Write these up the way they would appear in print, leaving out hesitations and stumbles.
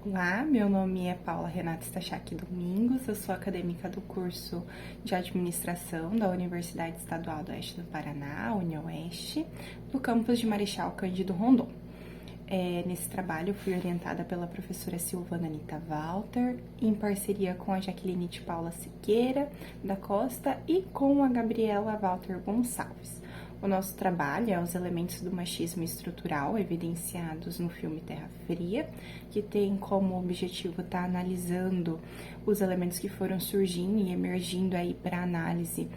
Olá, meu nome é Paula Renata Stachak Domingos, eu sou acadêmica do curso de Administração da Universidade Estadual do Oeste do Paraná, UniOeste, do campus de Marechal Cândido Rondon. Nesse trabalho, fui orientada pela professora Silvana Anita Walter, em parceria com a Jaqueline de Paula Siqueira da Costa e com a Gabriela Walter Gonçalves. O nosso trabalho é os elementos do machismo estrutural evidenciados no filme Terra Fria, que tem como objetivo estar analisando os elementos que foram surgindo e emergindo aí para análise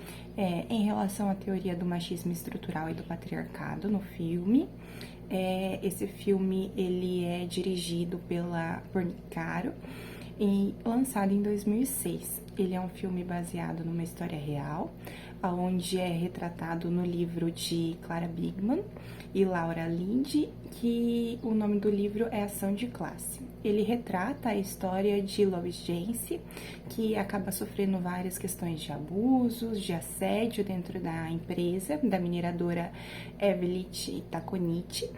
em relação à teoria do machismo estrutural e do patriarcado no filme. Esse filme ele é dirigido por Nicaro e lançado em 2006. Ele é um filme baseado numa história real, onde é retratado no livro de Clara Bigman e Laura Linde, que o nome do livro é Ação de Classe. Ele retrata a história de Lois Jance, que acaba sofrendo várias questões de abusos, de assédio dentro da empresa, da mineradora Evelit Taconite.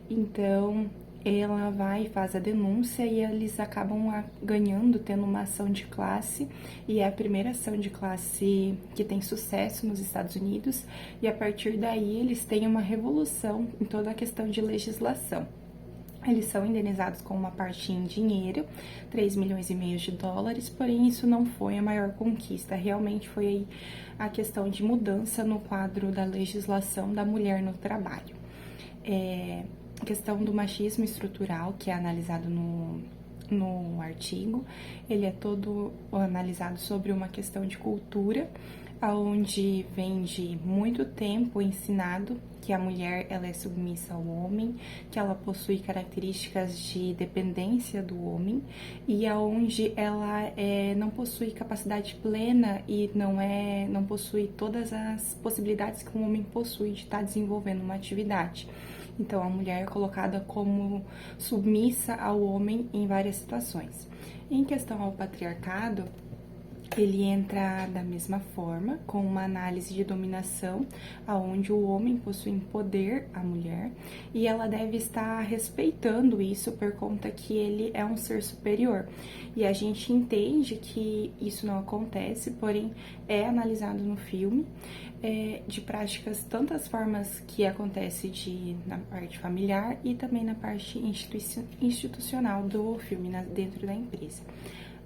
Então, ela vai e faz a denúncia e eles acabam ganhando, tendo uma ação de classe, e é a primeira ação de classe que tem sucesso nos Estados Unidos, e a partir daí eles têm uma revolução em toda a questão de legislação. Eles são indenizados com uma parte em dinheiro, 3,5 milhões de dólares, porém isso não foi a maior conquista, realmente foi aí a questão de mudança no quadro da legislação da mulher no trabalho. A questão do machismo estrutural, que é analisado no artigo, ele é todo analisado sobre uma questão de cultura, onde vem de muito tempo ensinado que a mulher ela é submissa ao homem, que ela possui características de dependência do homem, e aonde ela não possui capacidade plena e não possui todas as possibilidades que um homem possui de estar desenvolvendo uma atividade. Então, a mulher é colocada como submissa ao homem em várias situações. Em questão ao patriarcado, ele entra da mesma forma, com uma análise de dominação, onde o homem possui poder a mulher, e ela deve estar respeitando isso por conta que ele é um ser superior. E a gente entende que isso não acontece, porém é analisado no filme, de práticas, tantas formas que acontece na parte familiar e também na parte institucional do filme, dentro da empresa.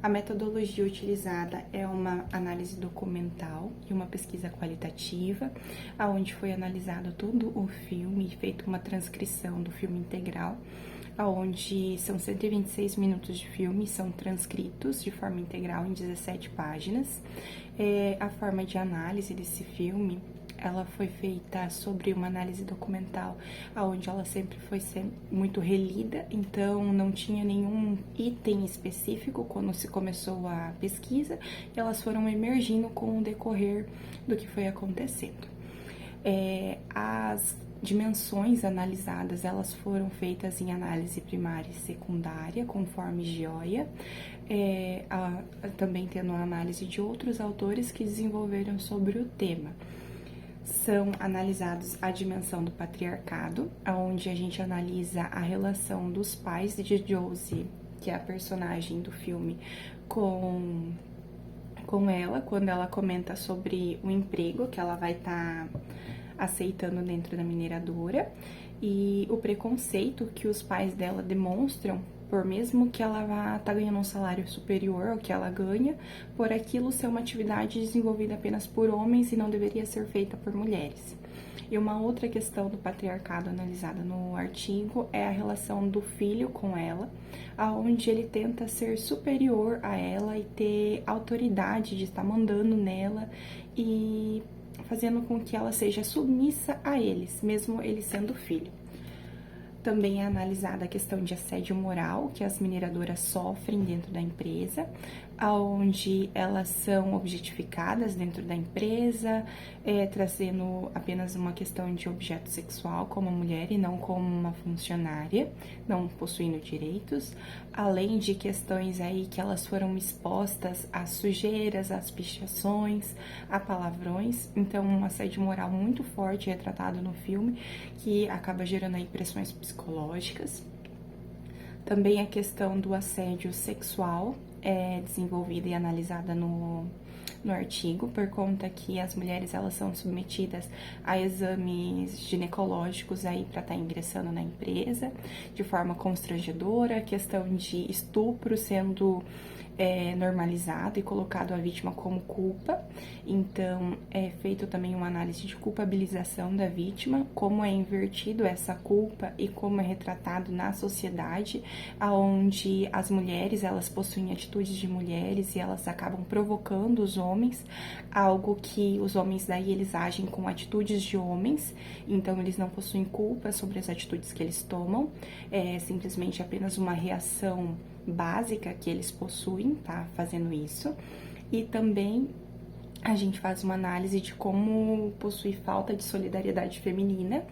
A metodologia utilizada é uma análise documental e uma pesquisa qualitativa, onde foi analisado todo o filme e feito uma transcrição do filme integral, onde são 126 minutos de filme, são transcritos de forma integral em 17 páginas. A forma de análise desse filme, ela foi feita sobre uma análise documental, onde ela sempre foi muito relida, então não tinha nenhum item específico quando se começou a pesquisa, e elas foram emergindo com o decorrer do que foi acontecendo. As dimensões analisadas, elas foram feitas em análise primária e secundária, conforme Gioia, também tendo a análise de outros autores que desenvolveram sobre o tema. São analisados a dimensão do patriarcado, onde a gente analisa a relação dos pais de Josie, que é a personagem do filme, com ela, quando ela comenta sobre o emprego que ela vai estar aceitando dentro da mineradora, e o preconceito que os pais dela demonstram, por mesmo que ela vá estar ganhando um salário superior ao que ela ganha, por aquilo ser uma atividade desenvolvida apenas por homens e não deveria ser feita por mulheres. E uma outra questão do patriarcado analisada no artigo é a relação do filho com ela, onde ele tenta ser superior a ela e ter autoridade de estar mandando nela e fazendo com que ela seja submissa a eles, mesmo ele sendo filho. Também é analisada a questão de assédio moral que as mineradoras sofrem dentro da empresa, onde elas são objetificadas dentro da empresa, trazendo apenas uma questão de objeto sexual como mulher e não como uma funcionária, não possuindo direitos, além de questões aí que elas foram expostas a sujeiras, às pichações, a palavrões. Então, um assédio moral muito forte retratado no filme, que acaba gerando aí pressões psicológicas. Também a questão do assédio sexual é desenvolvida e analisada no artigo, por conta que as mulheres elas são submetidas a exames ginecológicos aí para estar ingressando na empresa de forma constrangedora, a questão de estupro sendo normalizado e colocado a vítima como culpa. Então, é feito também uma análise de culpabilização da vítima, como é invertido essa culpa e como é retratado na sociedade, aonde as mulheres, elas possuem atitudes de mulheres e elas acabam provocando os homens, algo que os homens daí eles agem com atitudes de homens, então eles não possuem culpa sobre as atitudes que eles tomam, é simplesmente apenas uma reação básica que eles possuem, tá? Fazendo isso. E também a gente faz uma análise de como possui falta de solidariedade feminina,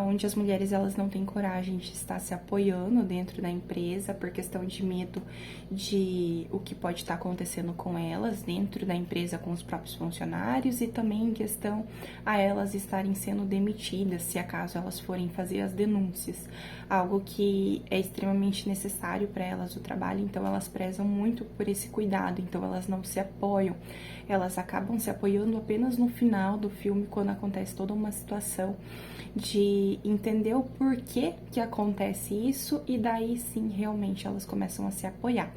onde as mulheres elas não têm coragem de estar se apoiando dentro da empresa por questão de medo de o que pode estar acontecendo com elas dentro da empresa com os próprios funcionários e também em questão a elas estarem sendo demitidas se acaso elas forem fazer as denúncias, algo que é extremamente necessário para elas o trabalho, então elas prezam muito por esse cuidado, então elas não se apoiam, elas acabam se apoiando apenas no final do filme quando acontece toda uma situação de entender o porquê que acontece isso e daí sim realmente elas começam a se apoiar.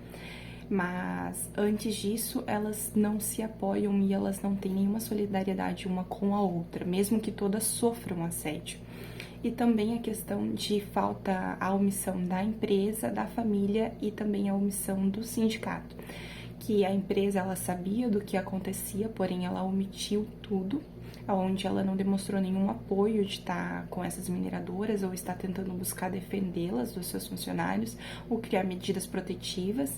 Mas antes disso, elas não se apoiam e elas não têm nenhuma solidariedade uma com a outra, mesmo que todas sofram assédio. E também a questão de falta a omissão da empresa, da família e também a omissão do sindicato. Que a empresa ela sabia do que acontecia, porém ela omitiu tudo, onde ela não demonstrou nenhum apoio de estar com essas mineradoras ou está tentando buscar defendê-las dos seus funcionários ou criar medidas protetivas.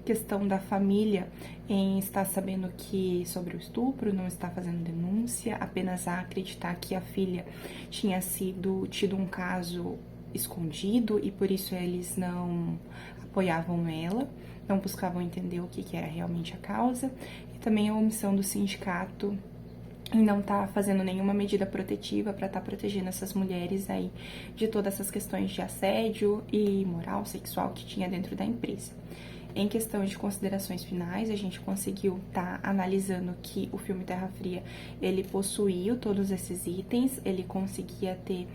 Questão da família em estar sabendo que sobre o estupro, não está fazendo denúncia, apenas a acreditar que a filha tinha tido um caso escondido e por isso eles não apoiavam ela, não buscavam entender o que era realmente a causa, e também a omissão do sindicato e não tá fazendo nenhuma medida protetiva para estar protegendo essas mulheres aí de todas essas questões de assédio e moral sexual que tinha dentro da empresa. Em questão de considerações finais, a gente conseguiu estar analisando que o filme Terra Fria, ele possuía todos esses itens, ele conseguia ter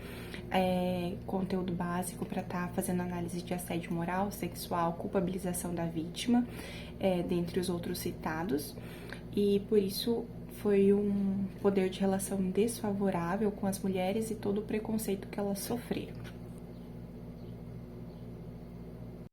conteúdo básico para estar fazendo análise de assédio moral, sexual, culpabilização da vítima, dentre os outros citados, e por isso foi um poder de relação desfavorável com as mulheres e todo o preconceito que elas sofreram.